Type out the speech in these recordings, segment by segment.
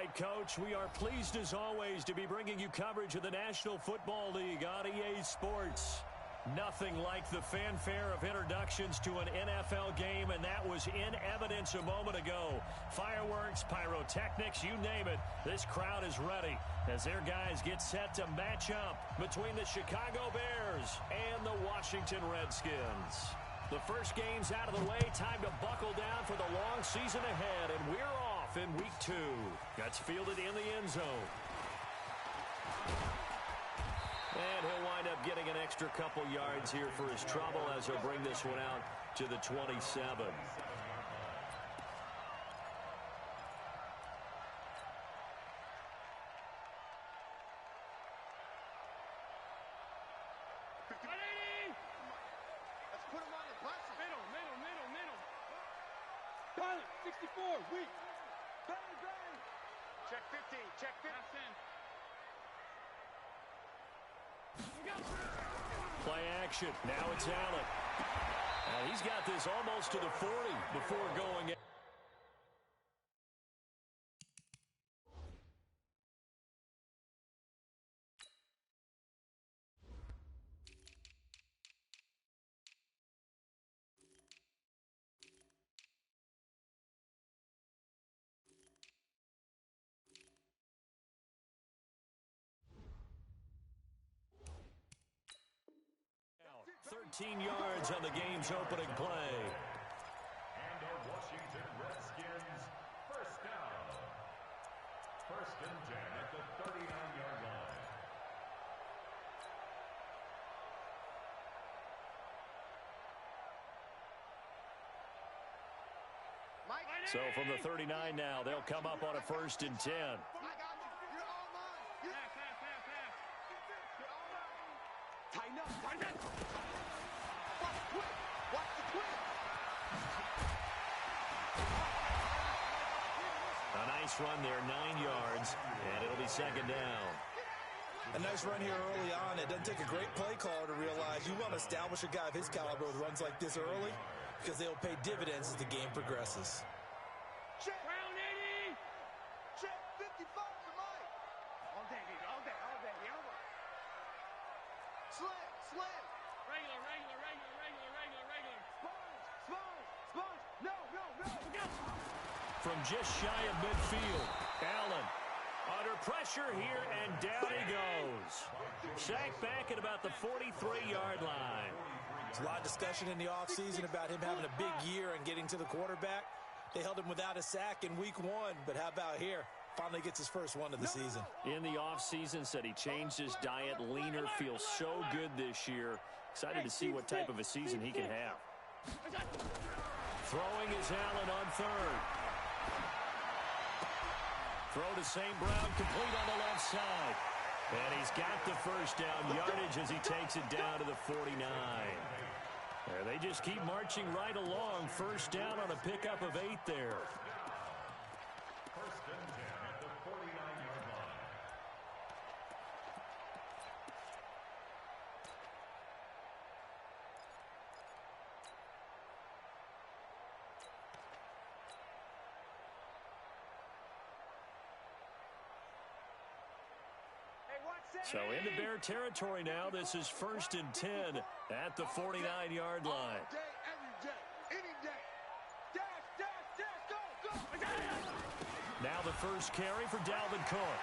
right, Coach. We are pleased, as always, to be bringing you coverage of the National Football League on EA Sports. Nothing like the fanfare of introductions to an NFL game, and that was in evidence a moment ago. Fireworks, pyrotechnics, you name it. This crowd is ready as their guys get set to match up between the Chicago Bears and the Washington Redskins. The first game's out of the way. Time to buckle down for the long season ahead, and we're off in Week 2. Gets fielded in the end zone. And he'll wind up getting an extra couple yards here for his trouble as he'll bring this one out to the 27. Let's put him on the bus. Middle. 64, weak. Bang. Check 15, check 15. Play action. Now it's Allen. He's got this almost to the 40 before going in. Now, 13 yards on the game's opening play. And our Washington Redskins first down. First and 10 at the 39-yard line. So from the 39 now, they'll come up on a first and 10. I got you. You're all mine. Pass. Tighten up. Watch the quick. A nice run there, 9 yards, and it'll be second down. A nice run here early on. It doesn't take a great play caller to realize you want to establish a guy of his caliber with runs like this early because they'll pay dividends as the game progresses. Check. Round 80. Check 55 for Mike. All day, baby. All day. Slam. Regular. Sponge. No. From just shy of midfield, Allen under pressure here, and down he goes. Sacked back at about the 43-yard line. There's a lot of discussion in the offseason about him having a big year and getting to the quarterback. They held him without a sack in week 1, but how about here? Finally gets his first one of the season. In the offseason, said he changed his diet, leaner, feels so good this year. Excited to see what type of a season he can have. Throwing is Allen on third. Throw to St. Brown, complete on the left side. And he's got the first down yardage as he takes it down to the 49. There, they just keep marching right along. First down on a pickup of 8 there. First and 10 at the 49-yard line. So into Bear territory now. This is first and 10 at the 49-yard line. All day, every day, any day. Dash, go. Now the first carry for Dalvin Cook.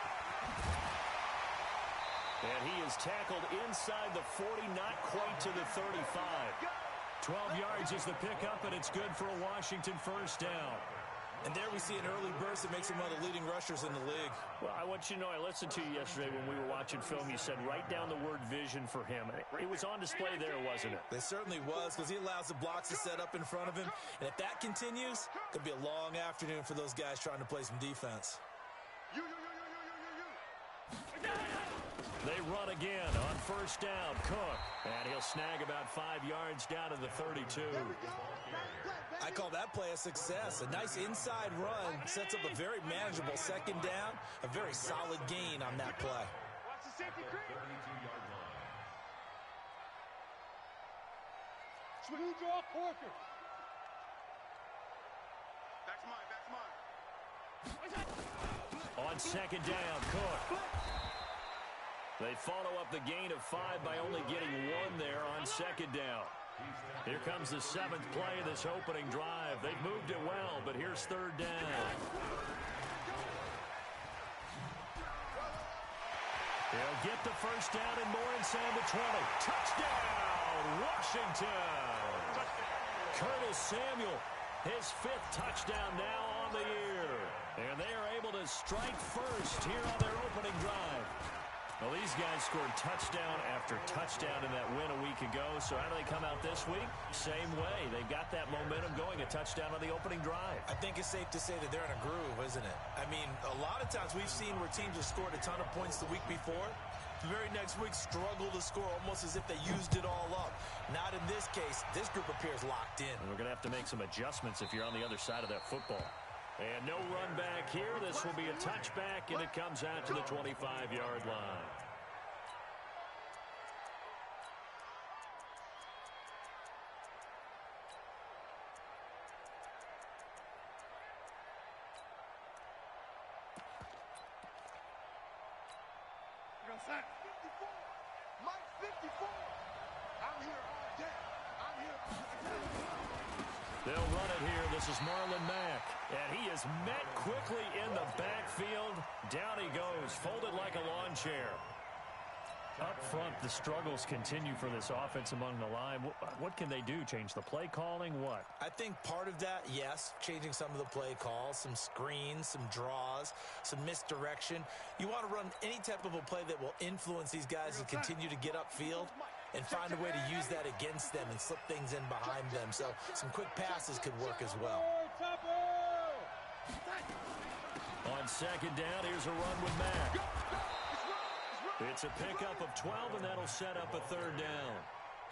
And he is tackled inside the 40, not quite to the 35. 12 yards is the pickup, and it's good for a Washington first down. And there we see an early burst that makes him one of the leading rushers in the league. Well, I want you to know, I listened to you yesterday when we were watching film. You said write down the word vision for him. It was on display there, wasn't it? It certainly was, because he allows the blocks to set up in front of him. And if that continues, it could be a long afternoon for those guys trying to play some defense. They run again on first down. Cook. And he'll snag about 5 yards down to the 32. I call that play a success. A nice inside run sets up a very manageable second down. A very solid gain on that play. Watch the safety creep. 32-yard line. Swing draw, Porker. Back to mine. On second down, Cook. They follow up the gain of 5 by only getting 1 there on second down. Here comes the 7th play of this opening drive. They've moved it well, but here's third down. They'll get the first down and more inside the 20. Touchdown, Washington! Curtis Samuel, his 5th touchdown now on the year. And they are able to strike first here on their opening drive. Well, these guys scored touchdown after touchdown in that win a week ago. So how do they come out this week? Same way. They've got that momentum going, a touchdown on the opening drive. I think it's safe to say that they're in a groove, isn't it? I mean, a lot of times we've seen where teams have scored a ton of points the week before. The very next week struggle to score almost as if they used it all up. Not in this case. This group appears locked in. And we're going to have to make some adjustments if you're on the other side of that football. And no run back here. This will be a touchback, and it comes out to the 25-yard line. Mike 54. I'm here all day. I'm here all day. They'll run it here. This is Marlon Mack. And he is met quickly in the backfield. Down he goes, folded like a lawn chair. Up front, the struggles continue for this offense among the line. What can they do? Change the play calling? What? I think part of that, yes, changing some of the play calls, some screens, some draws, some misdirection. You want to run any type of a play that will influence these guys to continue to get upfield and find a way to use that against them and slip things in behind them. So some quick passes could work as well. On second down, here's a run with Mack. It's a pickup of 12, and that'll set up a third down.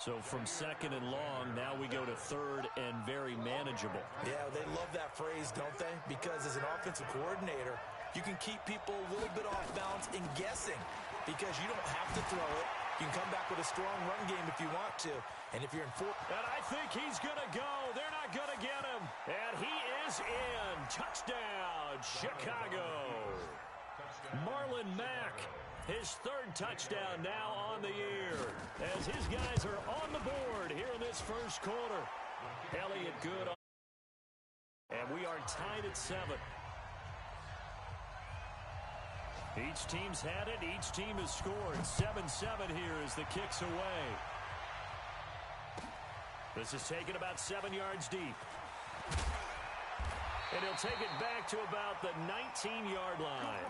So from second and long, now we go to third and very manageable. Yeah, they love that phrase, don't they? Because as an offensive coordinator, you can keep people a little bit off balance and guessing because you don't have to throw it. You can come back with a strong run game if you want to. And if you're in fourth. And I think he's going to go. They're not going to get him. And he is in. Touchdown, Chicago. Marlon Mack. His third touchdown now on the year as his guys are on the board here in this first quarter. Elliott good. And we are tied at 7. Each team's had it. Each team has scored. 7-7 here as the kick's away. This is taken about 7 yards deep. And he'll take it back to about the 19-yard line.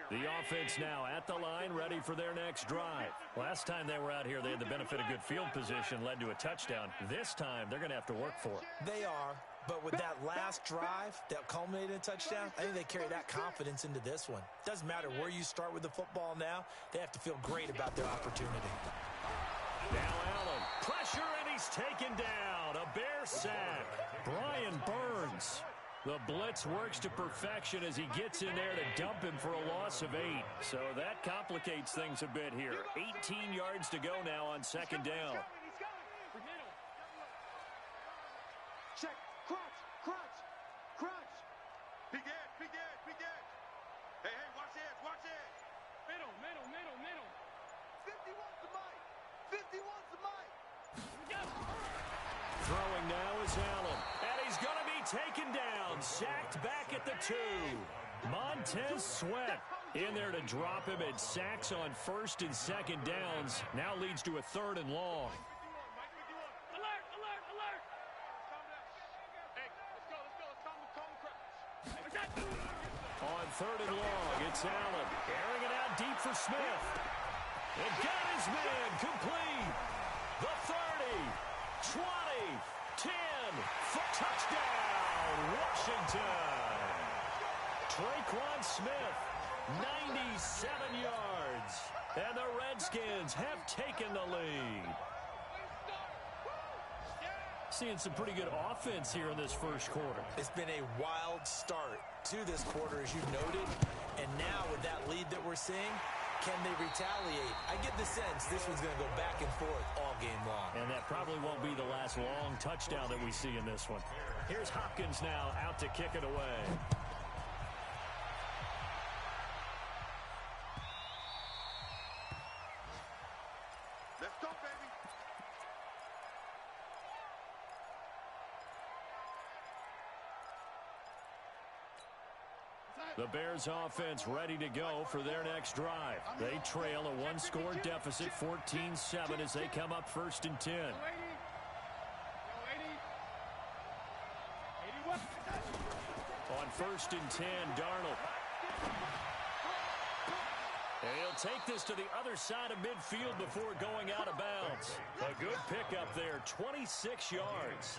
The offense now at the line, ready for their next drive. Last time they were out here, they had the benefit of good field position, led to a touchdown. This time, they're going to have to work for it. They are, but with that last drive that culminated in a touchdown, I think they carry that confidence into this one. Doesn't matter where you start with the football now, they have to feel great about their opportunity. Now Allen, pressure, and he's taken down. A Bear sack. Brian Burns. The blitz works to perfection as he gets in there to dump him for a loss of 8. So that complicates things a bit here. 18 yards to go now on second down. Check. Crunch. Big edge. Hey, watch it. Middle. 51's the mic. 51's the mic. Throwing now is Allen. And he's going to be taken down. Sacked back at the 2. Montez Sweat in there to drop him at sacks on first and second downs. Now leads to a third and long. Alert. Hey, let's go. Calm the crowd. On third and long, it's Allen. Airing it out deep for Smith. And got his man complete. The 30, 20, 10, for touchdown, Washington. Traquan Smith, 97 yards. And the Redskins have taken the lead. Seeing some pretty good offense here in this first quarter. It's been a wild start to this quarter, as you noted. And now with that lead that we're seeing, can they retaliate? I get the sense this one's going to go back and forth all game long. And that probably won't be the last long touchdown that we see in this one. Here's Hopkins now out to kick it away. Let's go, baby. The Bears offense ready to go for their next drive. They trail a one-score deficit, 14-7, as they come up 1st and 10. On 1st and 10, Darnold. And he'll take this to the other side of midfield before going out of bounds. A good pickup there, 26 yards.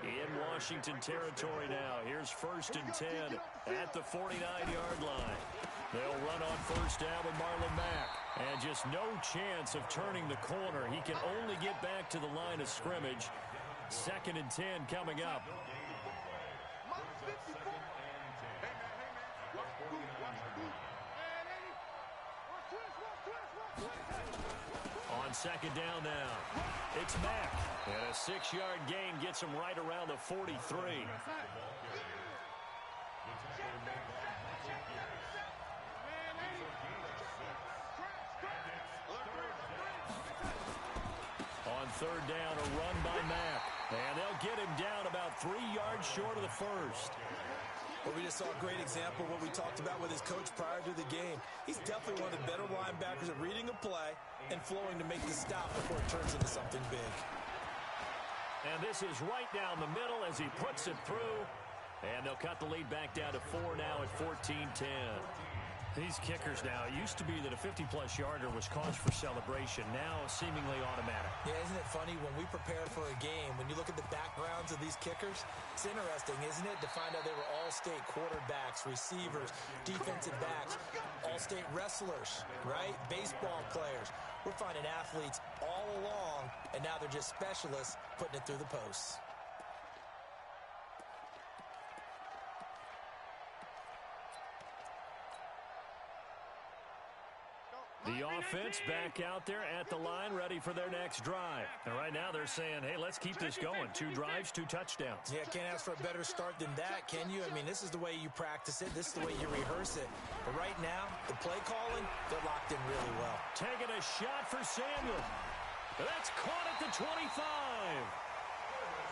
In Washington territory now. Here's 1st and 10 at the 49-yard line. They'll run on 1st down with Marlon Mack. And just no chance of turning the corner. He can only get back to the line of scrimmage. 2nd and 10 coming up. On 2nd down now, it's Mack. And a 6-yard gain gets him right around the 43. On 3rd down, a run by Mack. And they'll get him down about 3 yards short of the first. Well, we just saw a great example of what we talked about with his coach prior to the game. He's definitely one of the better linebackers at reading a play and flowing to make the stop before it turns into something big. And this is right down the middle as he puts it through. And they'll cut the lead back down to 4 now at 14-10. These kickers now, it used to be that a 50-plus yarder was cause for celebration. Now seemingly automatic. Yeah, isn't it funny when we prepare for a game, when you look at the backgrounds of these kickers, it's interesting, isn't it, to find out they were all-state quarterbacks, receivers, defensive backs, all-state wrestlers, right? Baseball players. We're finding athletes all along, and now they're just specialists putting it through the posts. The offense back out there at the line, ready for their next drive. And right now they're saying, hey, let's keep this going. 2 drives, 2 touchdowns. Yeah, can't ask for a better start than that, can you? I mean, this is the way you practice it. This is the way you rehearse it. But right now, the play calling, they're locked in really well. Taking a shot for Samuel. That's caught at the 25.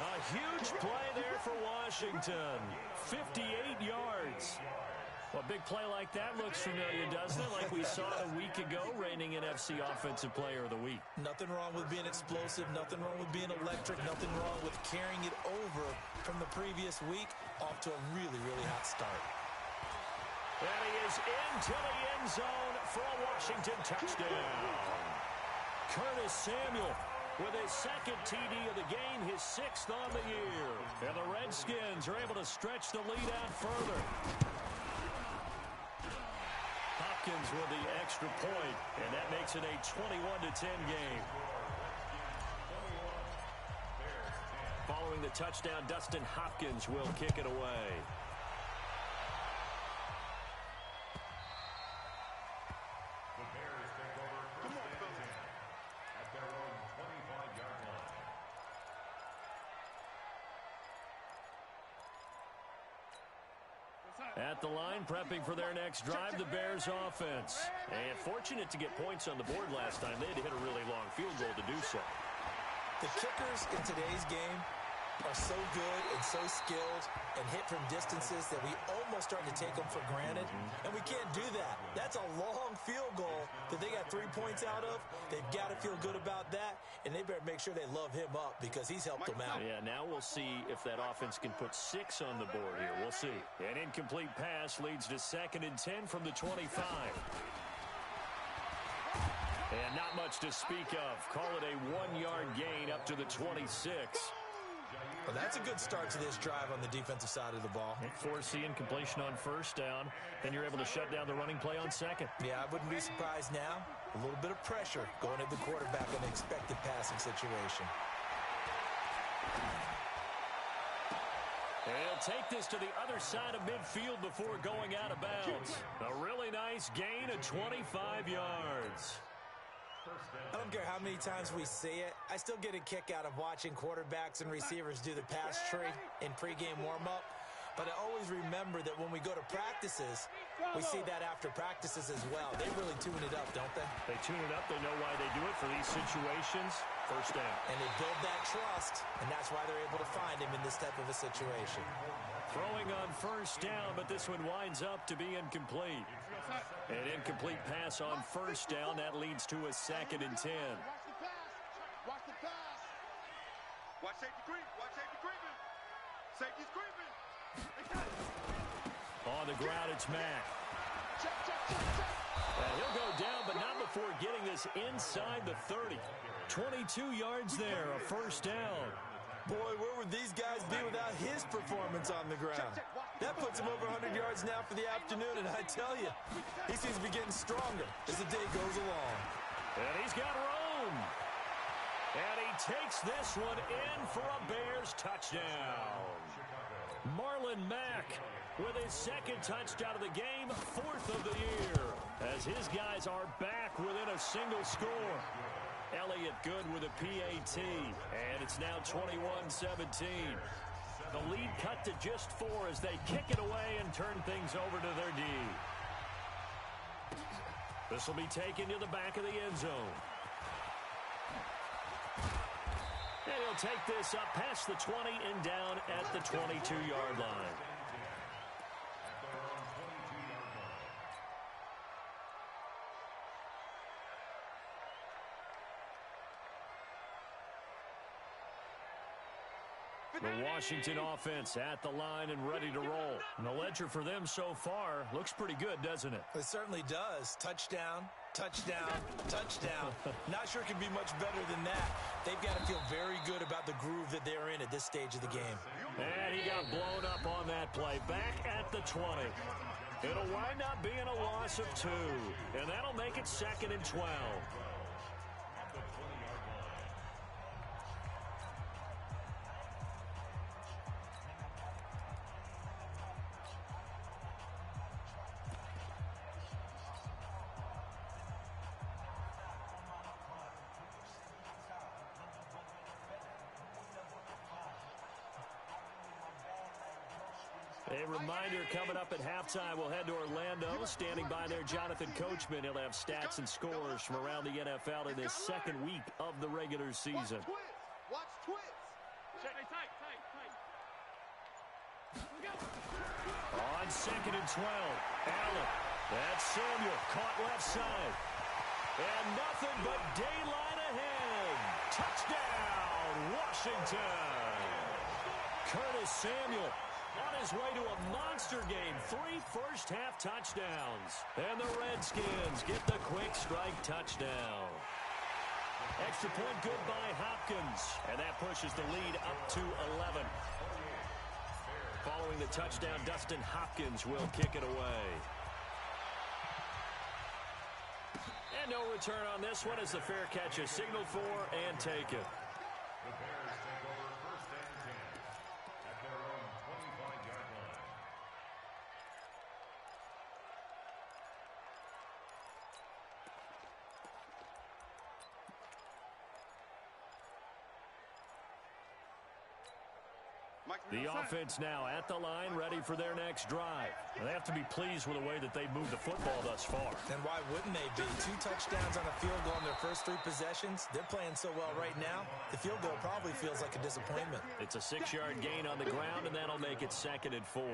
A huge play there for Washington. 58 yards. Well, a big play like that looks familiar, doesn't it? Like we saw a week ago, reigning NFC Offensive Player of the Week. Nothing wrong with being explosive. Nothing wrong with being electric. Nothing wrong with carrying it over from the previous week off to a really, really hot start. And he is into the end zone for a Washington touchdown. Curtis Samuel with his 2nd TD of the game, his 6th on the year. And the Redskins are able to stretch the lead out further. Hopkins with the extra point, and that makes it a 21-10 game. Following the touchdown, Dustin Hopkins will kick it away. The Bears take over 1st and 10 at their own 25-yard line. At the line, prepping for their next drive, the Bears offense. And fortunate to get points on the board last time. They had to hit a really long field goal to do so. The kickers in today's game are so good and so skilled and hit from distances that we almost start to take them for granted. And we can't do that. That's a long field goal that they got 3 points out of. They've got to feel good about that, and they better make sure they love him up because he's helped them out. Yeah, now we'll see if that offense can put 6 on the board here. We'll see. An incomplete pass leads to 2nd and 10 from the 25. And not much to speak of. Call it a 1-yard gain up to the 26. Well, that's a good start to this drive on the defensive side of the ball. Forcing completion on 1st down, then you're able to shut down the running play on 2nd. Yeah, I wouldn't be surprised now. A little bit of pressure going at the quarterback in an expected passing situation. He'll take this to the other side of midfield before going out of bounds. A really nice gain of 25 yards. I don't care how many times we see it. I still get a kick out of watching quarterbacks and receivers do the pass tree in pregame warm-up. But I always remember that when we go to practices, we see that after practices as well. They really tune it up, don't they? They tune it up. They know why they do it for these situations. First down. And they build that trust, and that's why they're able to find him in this type of a situation. Throwing on first down, but this one winds up to be incomplete. An incomplete pass on first down. That leads to a 2nd and 10. Watch the pass. Watch safety creep. Watch safety creeping. Safety's creeping. On the ground, it's Mack. Check, check, check, check. And he'll go down, but not before getting this inside the 30. 22 yards there, a first down. Boy, where would these guys be without his performance on the ground? That puts him over 100 yards now for the afternoon, and I tell you, he seems to be getting stronger as the day goes along. And he's got room. And he takes this one in for a Bears touchdown. Marlon Mack with his 2nd touchdown of the game, 4th of the year, as his guys are back within a single score. Elliott good with a PAT, and it's now 21-17. The lead cut to just 4 as they kick it away and turn things over to their D. This will be taken to the back of the end zone. And he'll take this up past the 20 and down at the 22-yard line. The Washington offense at the line and ready to roll. And the ledger for them so far looks pretty good, doesn't it? It certainly does. Touchdown, touchdown, touchdown. Not sure it can be much better than that. They've got to feel very good about the groove that they're in at this stage of the game. And he got blown up on that play. Back at the 20. It'll wind up being a loss of 2. And that'll make it 2nd and 12. A reminder coming up at halftime, we'll head to Orlando. Standing by there, Jonathan Coachman. He'll have stats and scores from around the NFL in this 2nd week of the regular season. Watch twits. Check. Tight. On 2nd and 12, Allen. That's Samuel, caught left side. And nothing but daylight ahead. Touchdown, Washington. Curtis Samuel on his way to a monster game. 3 first-half touchdowns. And the Redskins get the quick strike touchdown. Extra point good by Hopkins. And that pushes the lead up to 11. Following the touchdown, Dustin Hopkins will kick it away. And no return on this one as the fair catch is signaled for and taken. The Bears take over 1st and 10 at their own 25-yard line. The offense now at the line, ready for their next drive. They have to be pleased with the way that they've moved the football thus far. And why wouldn't they be? 2 touchdowns on a field goal in their first 3 possessions. They're playing so well right now, the field goal probably feels like a disappointment. It's a 6-yard gain on the ground, and that'll make it 2nd and 4.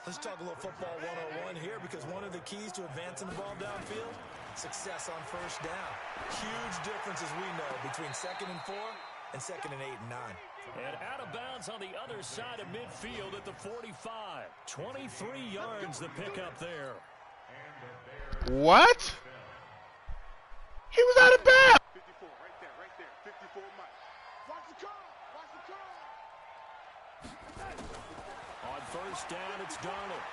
Let's talk a little football 101 here, because one of the keys to advancing the ball downfield, success on first down. Huge difference, as we know, between 2nd and 4 and 2nd and 8 and 9. And out of bounds on the other side of midfield at the 45. 23 yards the pickup there. What? He was out of bounds. 54, right there. 54, Mike. Watch the curl. On first down, it's Darnold.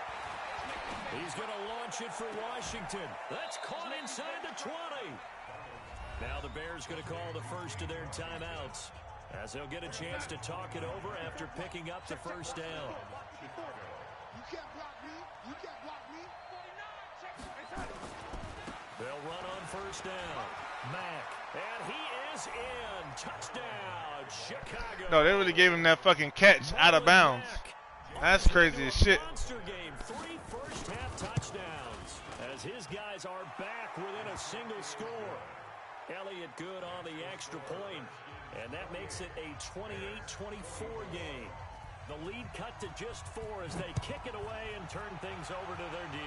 He's going to launch it for Washington. That's caught inside the 20. Now the Bears going to call the first of their timeouts. as they'll get a chance to talk it over after picking up the first down. You can't block me. You can't block me. They'll run on first down. Mack, and he is in. Touchdown, Chicago. No, they really gave him that fucking catch out of bounds. That's crazy as shit. Monster game, 3 first-half touchdowns as his guys are back within a single score. Elliott good on the extra point, and that makes it a 28-24 game. The lead cut to just 4 as they kick it away and turn things over to their D.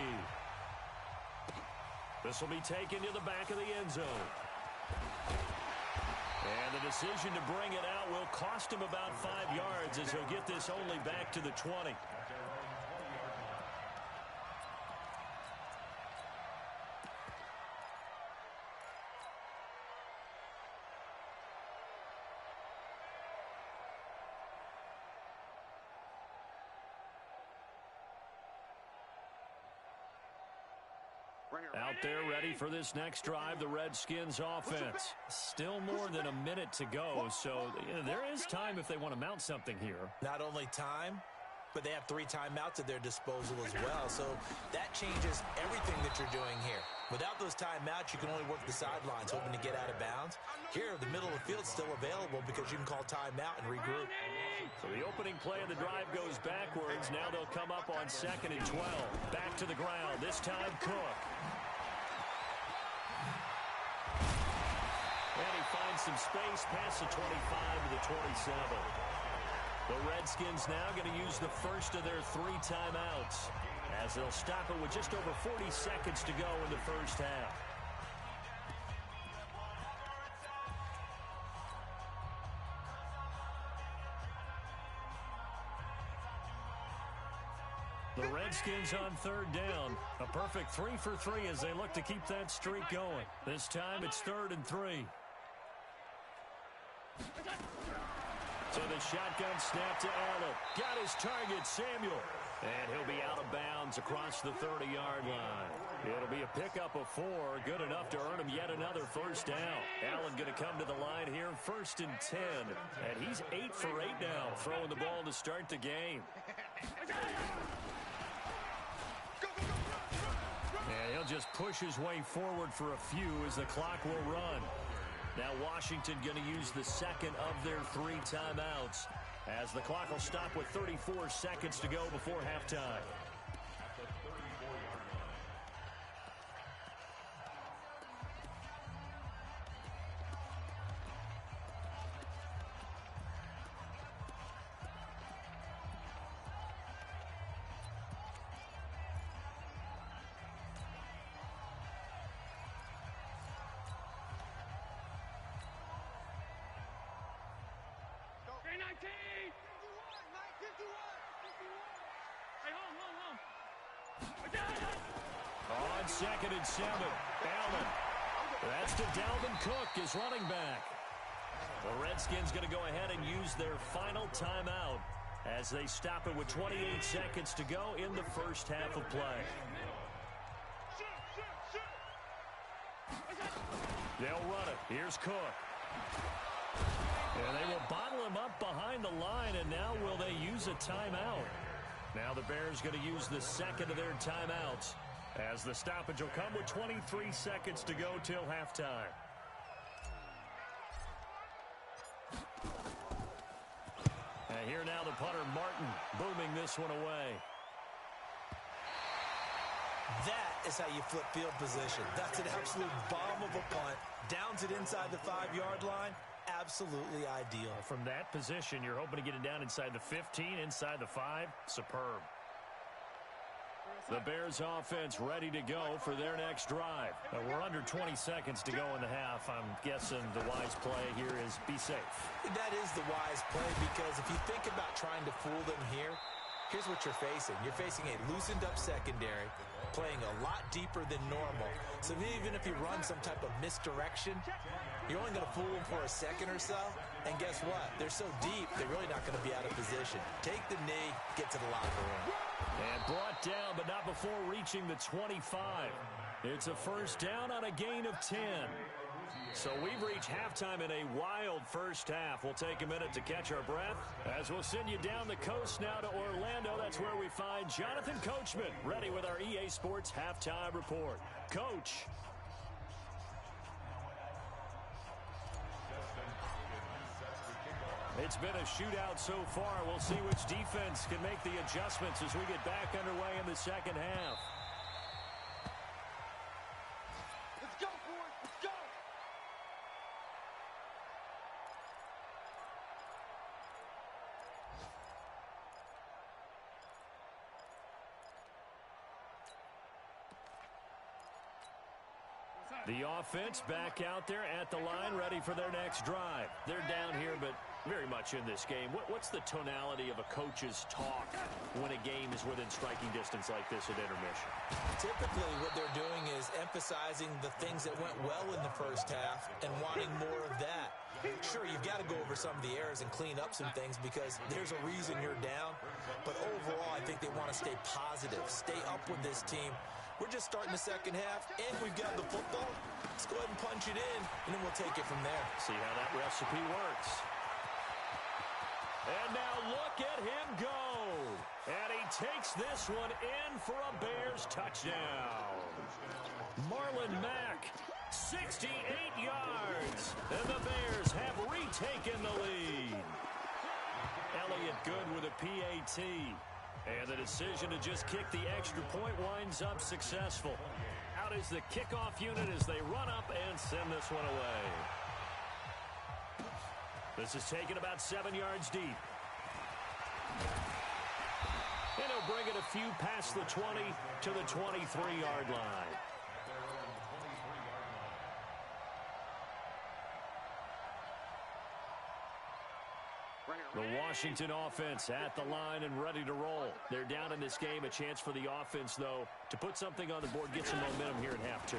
This will be taken to the back of the end zone. And the decision to bring it out will cost him about 5 yards as he'll get this only back to the 20. Out there ready for this next drive, the Redskins offense. Still more than a minute to go, so there is time if they want to mount something here. Not only time, but they have 3 timeouts at their disposal as well, so that changes everything that you're doing here. Without those timeouts, you can only work the sidelines, hoping to get out of bounds. Here, the middle of the field's still available because you can call timeout and regroup. So the opening play of the drive goes backwards. Now they'll come up on 2nd and 12. Back to the ground, this time Cook. And he finds some space past the 25 to the 27. The Redskins now going to use the first of their 3 timeouts as they'll stop it with just over 40 seconds to go in the first half. The Redskins on 3rd down. A perfect 3 for 3 as they look to keep that streak going. This time it's 3rd and 3. So the shotgun snap to Allen. Got his target, Samuel. And he'll be out of bounds across the 30-yard line. It'll be a pickup of 4, good enough to earn him yet another first down. Allen going to come to the line here, 1st and 10. And he's 8 for 8 now, throwing the ball to start the game. And he'll just push his way forward for a few as the clock will run. Now Washington going to use the 2nd of their 3 timeouts as the clock will stop with 34 seconds to go before halftime. On 2nd and 7, Allen. That's to Dalvin Cook, his running back. The Redskins going to go ahead and use their final timeout as they stop it with 28 seconds to go in the first half of play. They'll run it. Here's Cook. And they will bottle him up behind the line, and now will they use a timeout? Now the Bears going to use the 2nd of their timeouts as the stoppage will come with 23 seconds to go till halftime. And here now the punter, Martin, booming this one away. That is how you flip field position. That's an absolute bomb of a punt. Downs it inside the 5-yard line. Absolutely ideal. From that position, you're hoping to get it down inside the 15, inside the 5. Superb. The Bears offense ready to go for their next drive. We're under 20 seconds to go in the half. I'm guessing the wise play here is be safe. That is the wise play because if you think about trying to fool them here, here's what you're facing. You're facing a loosened up secondary, playing a lot deeper than normal. So even if you run some type of misdirection, you're only going to fool them for a second or so. And guess what? They're so deep, they're really not going to be out of position. Take the knee, get to the locker room. And brought down, but not before reaching the 25. It's a first down on a gain of 10. So we've reached halftime in a wild first half. We'll take a minute to catch our breath as we'll send you down the coast now to Orlando. That's where we find Jonathan Coachman ready with our EA Sports Halftime Report. Coach. It's been a shootout so far. We'll see which defense can make the adjustments as we get back underway in the second half. Let's go, boys. Let's go. The offense back out there at the line, ready for their next drive. They're down here, but very much in this game. What's the tonality of a coach's talk when a game is within striking distance like this at intermission? Typically, what they're doing is emphasizing the things that went well in the first half and wanting more of that. Sure, you've got to go over some of the errors and clean up some things because there's a reason you're down. But overall, I think they want to stay positive, stay up with this team. We're just starting the second half, and we've got the football. Let's go ahead and punch it in, and then we'll take it from there. See how that recipe works. And now look at him go. And he takes this one in for a Bears touchdown. Marlon Mack, 68 yards. And the Bears have retaken the lead. Elliott Good with a PAT. And the decision to just kick the extra point winds up successful. Out is the kickoff unit as they run up and send this one away. This is taken about 7 yards deep. And he'll bring it a few past the 20 to the 23-yard line. The Washington offense at the line and ready to roll. They're down in this game. A chance for the offense, though, to put something on the board, get some momentum here in half two.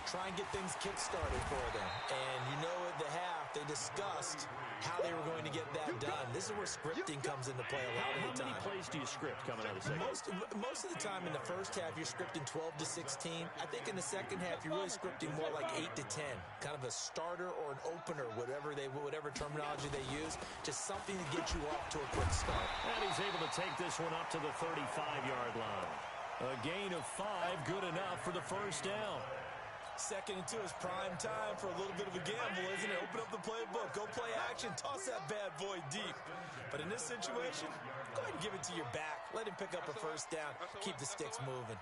Try and get things kick-started for them. And you know at the half, they discussed how they were going to get that done. This is where scripting comes into play a lot of the time. How many plays do you script coming out of the second? Most of the time in the first half, you're scripting 12 to 16. I think in the second half, you're really scripting more like 8 to 10. Kind of a starter or an opener, whatever terminology they use. Just something to get you off to a quick start. And he's able to take this one up to the 35-yard line. A gain of 5, good enough for the first down. Second and 2 is prime time for a little bit of a gamble, isn't it? Open up the playbook, go play action, toss that bad boy deep. But in this situation, go ahead and give it to your back. Let him pick up a first down. Keep the sticks moving.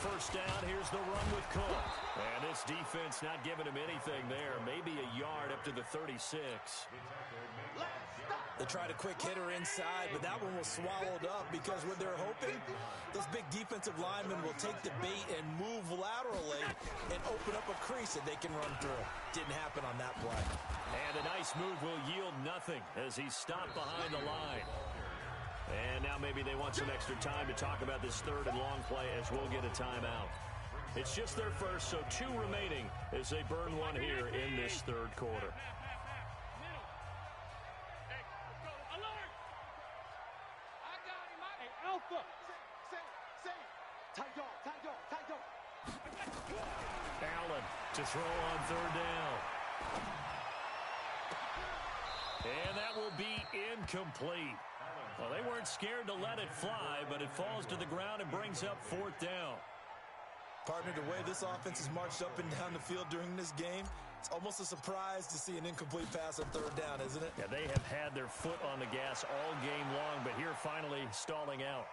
First down, here's the run with Cook. And this defense not giving him anything there. Maybe a yard up to the 36. They tried a quick hitter inside, but that one was swallowed up because what they're hoping, those big defensive linemen will take the bait and move laterally and open up a crease that they can run through. Didn't happen on that play. And a nice move will yield nothing as he's stopped behind the line. And now maybe they want some extra time to talk about this third and long play as we'll get a timeout. It's just their first, so 2 remaining as they burn one here in this third quarter. Allen to throw on third down. And that will be incomplete. Well, they weren't scared to let it fly, but it falls to the ground and brings up fourth down. Partner, the way this offense has marched up and down the field during this game, it's almost a surprise to see an incomplete pass on third down, isn't it? Yeah, they have had their foot on the gas all game long, but here finally stalling out.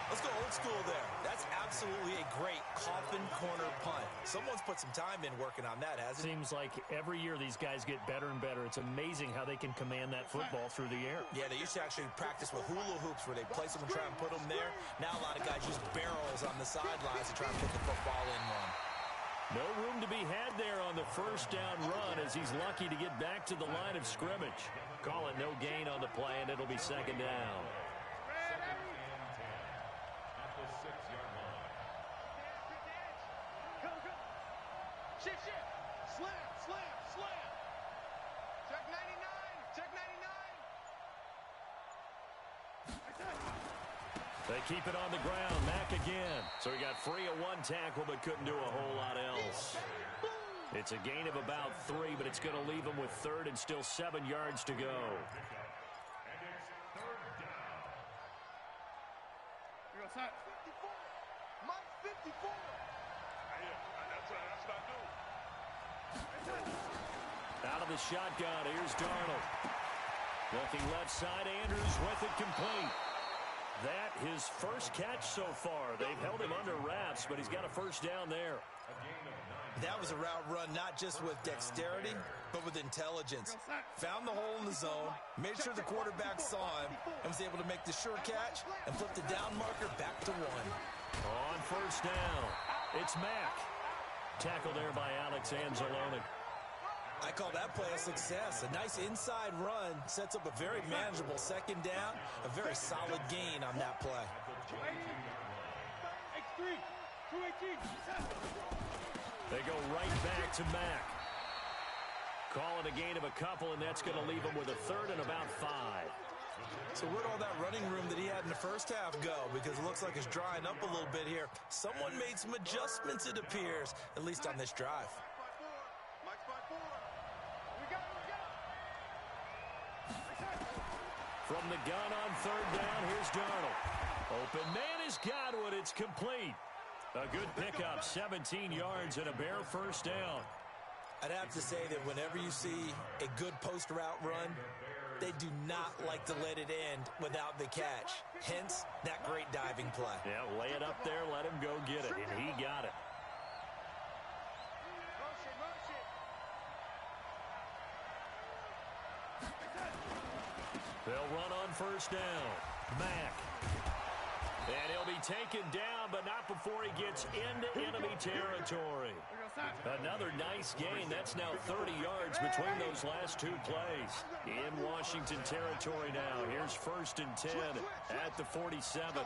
Let's go old school there. That's absolutely a great coffin corner punt. Someone's put some time in working on that, hasn't it? Seems like every year these guys get better and better. It's amazing how they can command that football through the air. Yeah, they used to actually practice with hula hoops where they place them and try and put them there. Now a lot of guys use barrels on the sidelines to try and put the football in one. No room to be had there on the first down run as he's lucky to get back to the line of scrimmage. Call it no gain on the play, and it'll be second down. Slam. Check 99. They keep it on the ground. Mack again. So he got free of one tackle but couldn't do a whole lot else. It's a gain of about 3, but it's going to leave him with 3rd and still 7 yards to go. Out of the shotgun, here's Darnold. Looking left side, Andrews with it complete. That his first catch so far. They've held him under wraps, but he's got a first down there. That was a route run not just with dexterity, but with intelligence. Found the hole in the zone, made sure the quarterback saw him, and was able to make the sure catch and flip the down marker back to 1. On first down, it's Mack. Tackled there by Alex Anzalone. I call that play a success. A nice inside run sets up a very manageable second down. A very solid gain on that play. They go right back to Mack. Call it a gain of a couple, and that's going to leave him with a 3rd and about 5. So where'd all that running room that he had in the first half go? Because it looks like it's drying up a little bit here. Someone made some adjustments, it appears, at least on this drive. From the gun on 3rd down, here's Darnold. Open man is Godwin. It's complete. A good pickup, 17 yards and a Bear first down. I'd have to say that whenever you see a good post route run, they do not like to let it end without the catch. Hence, that great diving play. Yeah, lay it up there, let him go get it, and he got it. They'll run on first down. Mack. And he'll be taken down, but not before he gets into enemy territory. Another nice gain. That's now 30 yards between those last 2 plays. In Washington territory now. Here's 1st and 10 at the 47.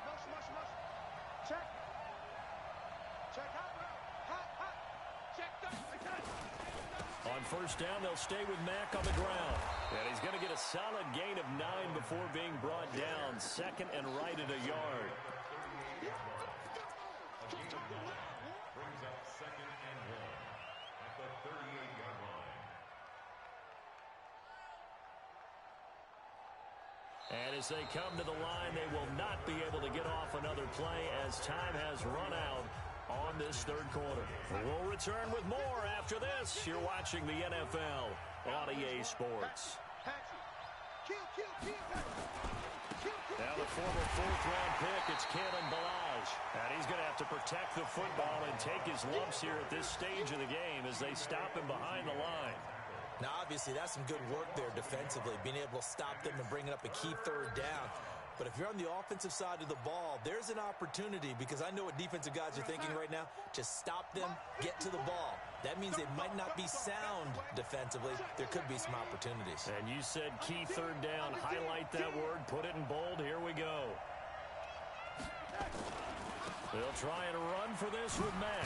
On first down, they'll stay with Mack on the ground. And he's going to get a solid gain of 9 before being brought down. 2nd and right at a yard. Brings up 2nd and 1 at the 38-yard line. And as they come to the line, they will not be able to get off another play as time has run out on this 3rd quarter. We'll return with more after this. You're watching the NFL on EA Sports. Now the former 4th-round pick, it's Kalen Ballage. And he's going to have to protect the football and take his lumps here at this stage of the game as they stop him behind the line. Now, obviously, that's some good work there defensively, being able to stop them and bringing up a key 3rd down. But if you're on the offensive side of the ball, there's an opportunity, because I know what defensive guys are thinking right now. Just stop them, get to the ball. That means they might not be sound defensively. There could be some opportunities. And you said key 3rd down. Highlight that word. Put it in bold. Here we go. They'll try and run for this with Mack.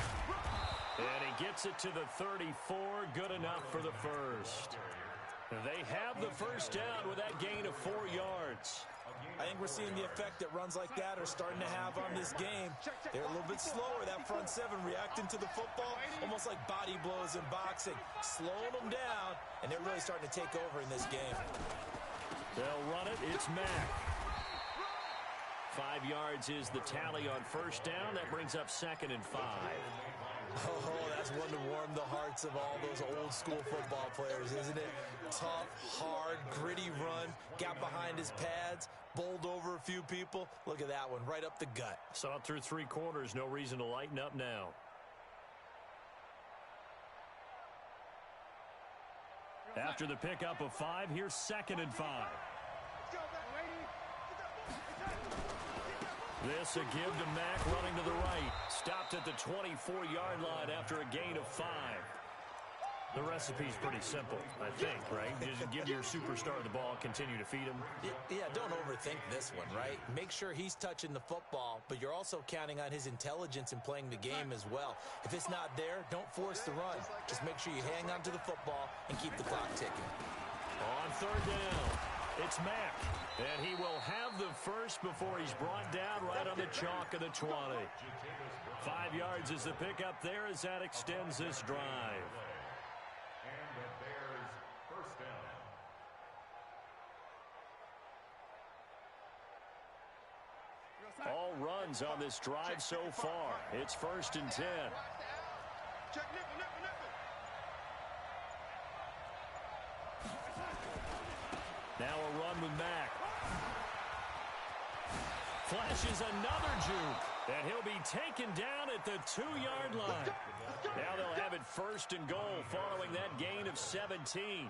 And he gets it to the 34. Good enough for the first. They have the first down with that gain of 4 yards. I think we're seeing the effect that runs like that are starting to have on this game. They're a little bit slower, that front 7 reacting to the football, almost like body blows in boxing, slowing them down, and they're really starting to take over in this game. They'll run it. It's Mack. 5 yards is the tally on first down. That brings up 2nd and 5. Oh, that's one to warm the hearts of all those old school football players, isn't it? Tough, hard, gritty run, got behind his pads, bowled over a few people. Look at that one, right up the gut. Saw it through 3 quarters, no reason to lighten up now. After the pickup of 5, here's 2nd and 5. This a give to Mack running to the right. Stopped at the 24-yard line after a gain of 5. The recipe's pretty simple, I think, right? Just give your superstar the ball, continue to feed him. Yeah, don't overthink this one, right? Make sure he's touching the football, but you're also counting on his intelligence in playing the game as well. If it's not there, don't force the run. Just make sure you hang on to the football and keep the clock ticking. On 3rd down. It's Mack. And he will have the first before he's brought down right on the chalk of the 20. 5 yards is the pickup there as that extends this drive. And the Bears first down. All runs on this drive so far. It's 1st and 10. Check nickel, nickel, nickel. Now a run with Mack. Flashes another juke, and he'll be taken down at the 2-yard line. Now they'll have it 1st and goal following that gain of 17.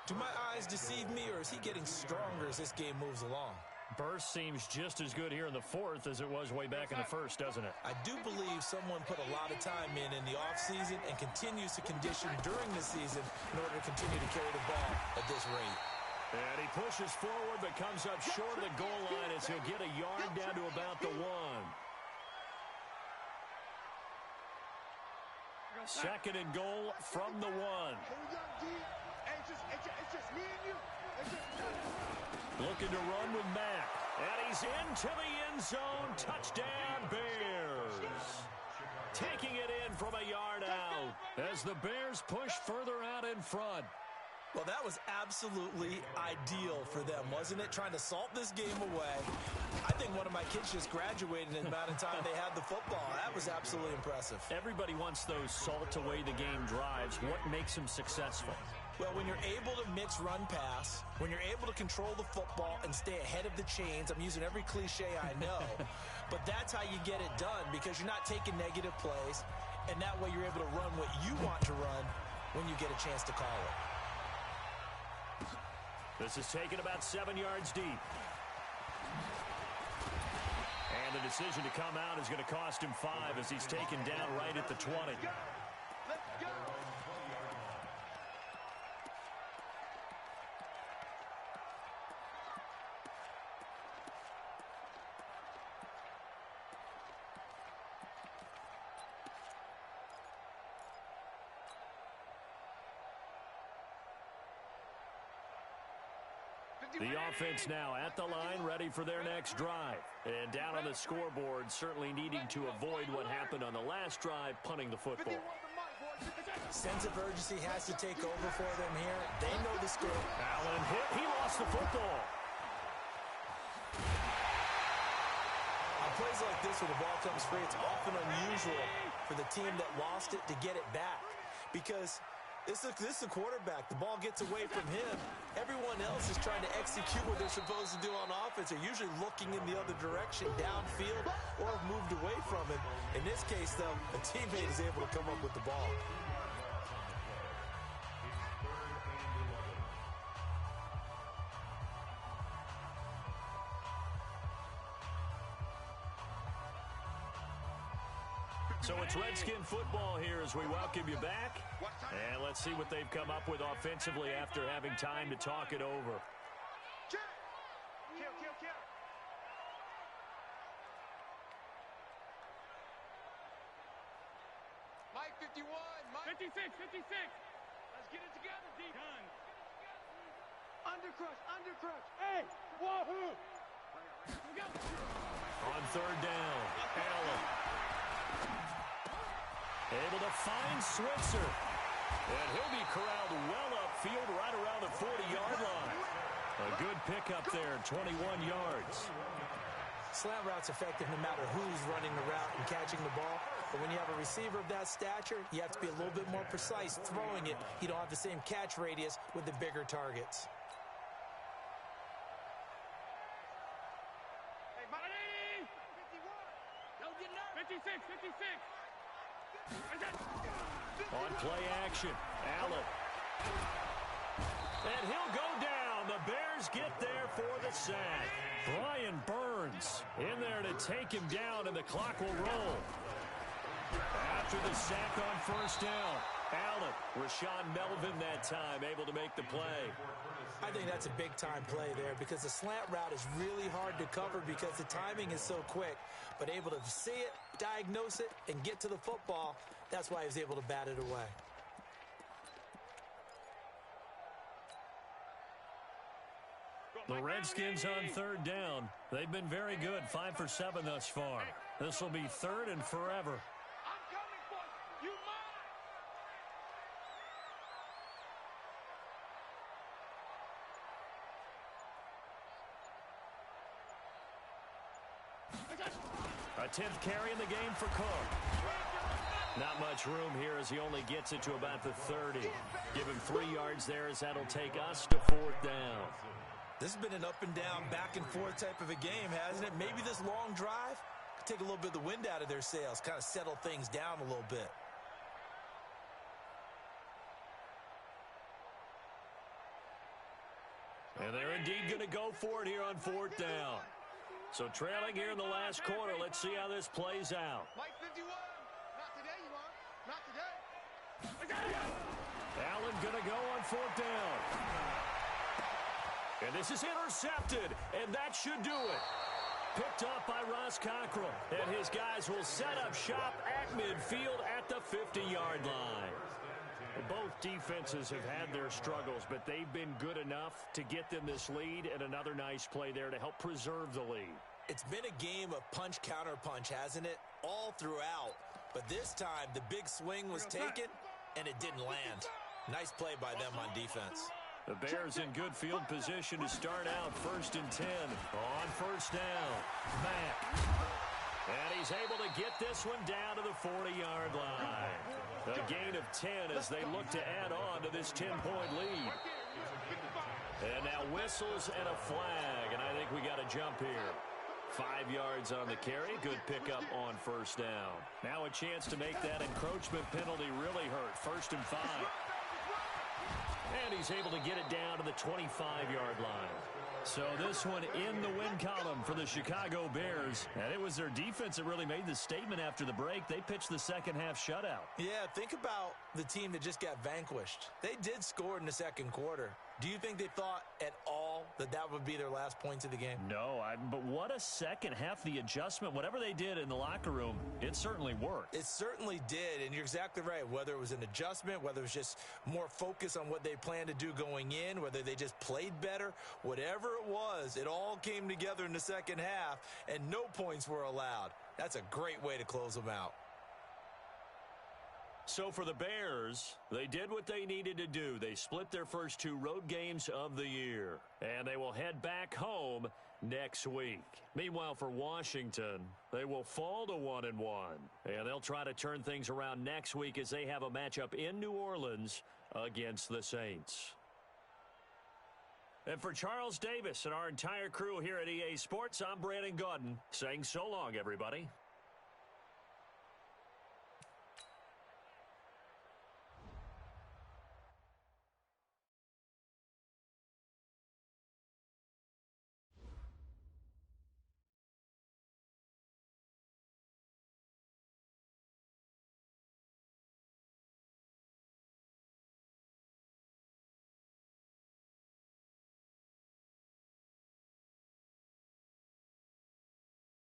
Do my eyes deceive me, or is he getting stronger as this game moves along? Burst seems just as good here in the 4th as it was way back in the 1st, doesn't it? I do believe someone put a lot of time in the offseason and continues to condition during the season in order to continue to carry the ball at this rate. And he pushes forward but comes up short of the goal line as he'll get a yard down to about the 1. 2nd and goal from the 1. It's just me and you. Looking to run with Mack. And he's into the end zone. Touchdown, Bears. Taking it in from a yard out as the Bears push further out in front. Well, that was absolutely ideal for them, wasn't it? Trying to salt this game away. I think one of my kids just graduated in the amount of time they had the football. That was absolutely impressive. Everybody wants those salt away the game drives. What makes them successful? Well, when you're able to mix run-pass, when you're able to control the football and stay ahead of the chains, I'm using every cliche I know, but that's how you get it done because you're not taking negative plays, and that way you're able to run what you want to run when you get a chance to call it. This is taken about 7 yards deep. And the decision to come out is going to cost him 5 as he's taken down right at the 20. Let's go. The offense now at the line, ready for their next drive. And down on the scoreboard, certainly needing to avoid what happened on the last drive, punting the football. Sense of urgency has to take over for them here. They know the score. Allen hit. He lost the football. On plays like this where the ball comes free, it's often unusual for the team that lost it to get it back. Because this is a quarterback. The ball gets away from him. Everyone else is trying to execute what they're supposed to do on offense. They're usually looking in the other direction, downfield, or have moved away from him. In this case, though, a teammate is able to come up with the ball. So it's Redskin football here as we welcome you back. And let's see what they've come up with offensively after having time to talk it over. Kill, kill, kill. Mike 51, Mike 56, 56. Let's get it together, D. Done. Undercrush, undercrush. Hey, wahoo! Go. On 3rd down, Allen. Able to find Switzer. And he'll be corralled well upfield right around the 40-yard line. A good pickup there, 21 yards. Slant route's effective no matter who's running the route and catching the ball. But when you have a receiver of that stature, you have to be a little bit more precise throwing it. You don't have the same catch radius with the bigger targets. Hey, Mike. Ready? 51. Don't get nervous. 56, 56. On play action, Allen. And he'll go down. The Bears get there for the sack. Brian Burns in there to take him down, and the clock will roll. After the sack on 1st down, Allen, Rashawn Melvin that time, able to make the play. I think that's a big-time play there because the slant route is really hard to cover because the timing is so quick. But able to see it, diagnose it, and get to the football, that's why he was able to bat it away. The Redskins on third down. They've been very good, 5 for 7 thus far. This will be third and forever. I'm coming for you. You A 10th carry in the game for Cook. Not much room here as he only gets it to about the 30. Give him 3 yards there as that'll take us to fourth down. This has been an up and down, back and forth type of a game, hasn't it? Maybe this long drive could take a little bit of the wind out of their sails, kind of settle things down a little bit. And they're indeed going to go for it here on fourth down. So trailing here in the last quarter, let's see how this plays out. Mike 51. Not today, you are. Not today. Allen going to go on fourth down. And this is intercepted, and that should do it. Picked up by Ross Cockrell, and his guys will set up shop at midfield at the 50-yard line. Both defenses have had their struggles, but they've been good enough to get them this lead, and another nice play there to help preserve the lead. It's been a game of punch-counter-punch, hasn't it? All throughout. But this time, the big swing was taken, and it didn't land. Nice play by them on defense. The Bears in good field position to start out 1st and 10. On first down, Mack. And he's able to get this one down to the 40-yard line. A gain of 10 as they look to add on to this 10-point lead. And now whistles and a flag, and I think we got a jump here. 5 yards on the carry. Good pickup on first down. Now a chance to make that encroachment penalty really hurt. 1st and 5. And he's able to get it down to the 25-yard line. So this one in the win column for the Chicago Bears. And it was their defense that really made the statement after the break. They pitched the second-half shutout. Yeah, think about the team that just got vanquished. They did score in the second quarter. Do you think they thought at all that that would be their last points of the game? No, but what a second half, the adjustment, whatever they did in the locker room, it certainly worked. It certainly did, and you're exactly right. Whether it was an adjustment, whether it was just more focus on what they planned to do going in, whether they just played better, whatever it was, it all came together in the second half, and no points were allowed. That's a great way to close them out. So for the Bears, they did what they needed to do. They split their first 2 road games of the year, and they will head back home next week. Meanwhile, for Washington, they will fall to 1-1, and they'll try to turn things around next week as they have a matchup in New Orleans against the Saints. And for Charles Davis and our entire crew here at EA Sports, I'm Brandon Gaudin saying so long, everybody.